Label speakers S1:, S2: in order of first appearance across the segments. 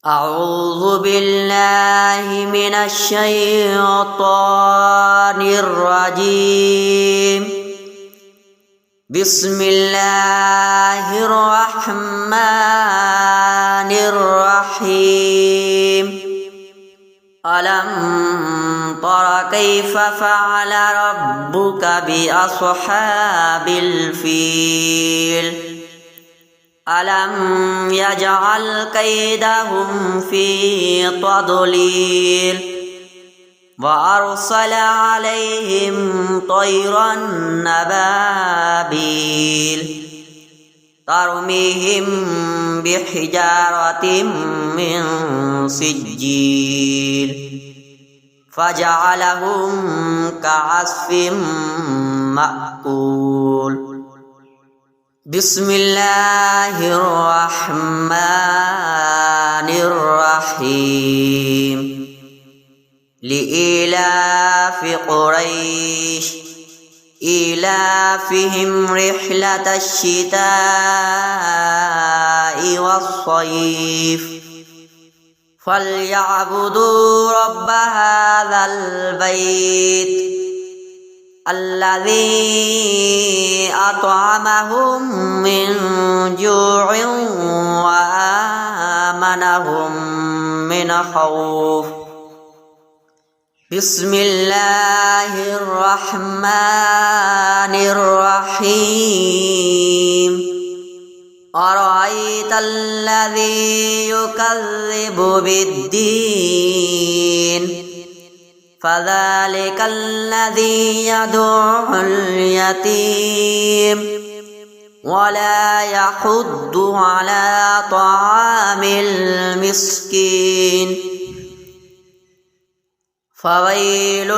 S1: أعوذ بالله من الشيطان الرجيم. بسم الله الرحمن الرحيم. ألم تر كيف فعل ربك بأصحاب الفيل ألم يجعل كيدهم في تضليل وأرسل عليهم طيرا نبابيل ترميهم بحجارة من سجيل فجعلهم كعصف مأكول. بسم الله الرحمن الرحيم. لإيلاف قريش إيلافهم رحلة الشتاء والصيف فليعبدوا رب هذا البيت الذي أطعمهم من جوع وآمنهم من خوف. بسم الله الرحمن الرحيم. أرأيت الذي يكذب بالدين فذلك الذي يدعو اليتيم ولا يحض على طعام المسكين. فويل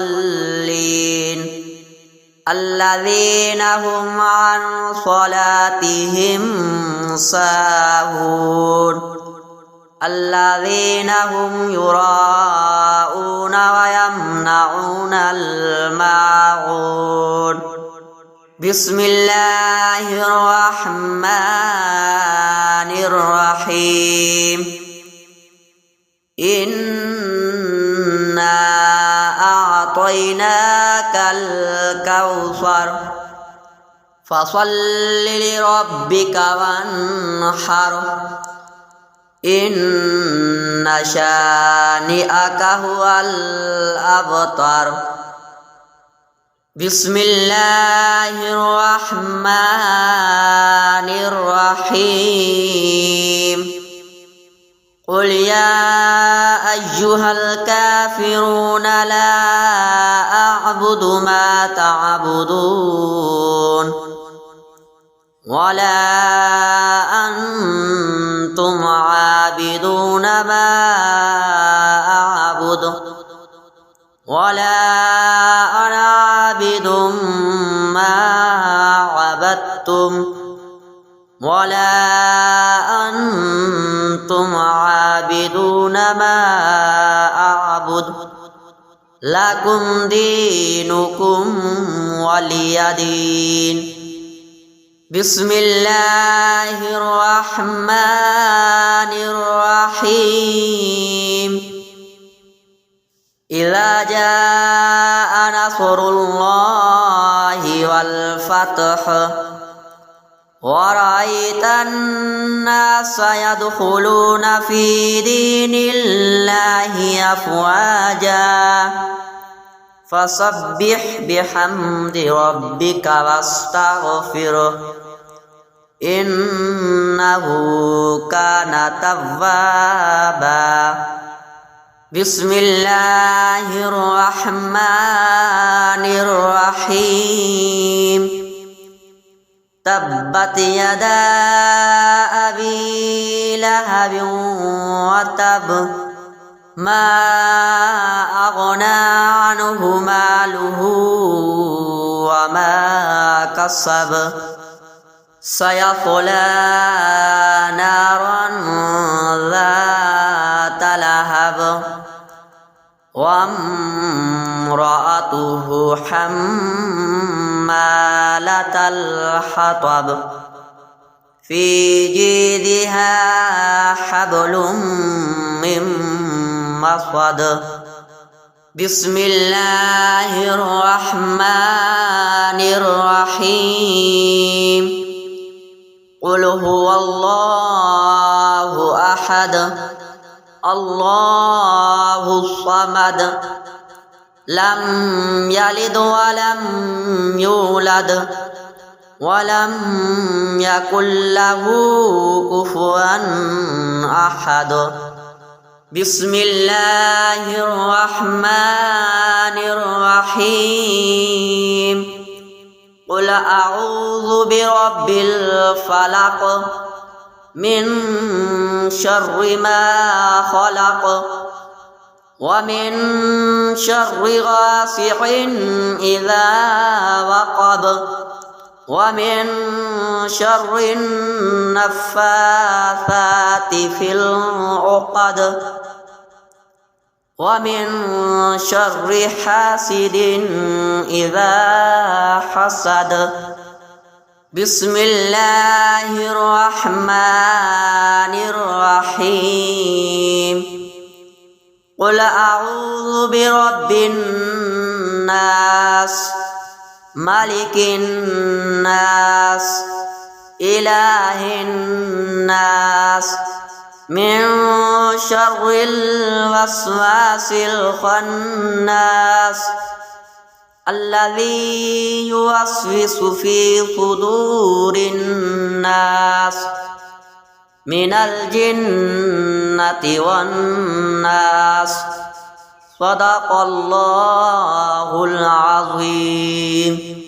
S1: للمصلين الذين هم عن صلاتهم ساهون الذين هم يراءون ويمنعون الماعون. بسم الله الرحمن الرحيم. إنا أعطيناك الكوثر فصل لربك وانحر إن شانئك هو الأبتر. بسم الله الرحمن الرحيم. قل يا أيها الكافرون لا أعبد ما تعبدون ولا أنتم عابدون ما أعبد ولا أنا عابد ما عبدتم ولا أنتم عابدون ما أعبد لكم دينكم ولي دين. بسم الله الرحمن الرحيم. إذا جاء نصر الله والفتح ورأيت الناس يدخلون في دين الله أفواجا فسبح بحمد ربك واستغفره إنه كان توابا. بسم الله الرحمن الرحيم. تبت يدا أبي لهب وتب ما أغنى عنه ماله وما كسب سيصلى نارا ذات لهب وامرأته حمالة الحطب في جيدها حبل من مسد بسم الله الرحمن الرحيم قل هو الله أحد الله الصمد لم يلد ولم يولد ولم يكن له كفوا أحد بسم الله الرحمن الرحيم قل أعوذ برب الفلق من شر ما خلق ومن شر غاسق إذا وقب ومن شر النفاثات في العقد ومن شر حاسد إذا حسد بسم الله الرحمن الرحيم قل أعوذ برب الناس ملك الناس إله الناس من شر الوسواس الخناس الذي يوسوس في صدور الناس من الجنة والناس صدق الله العظيم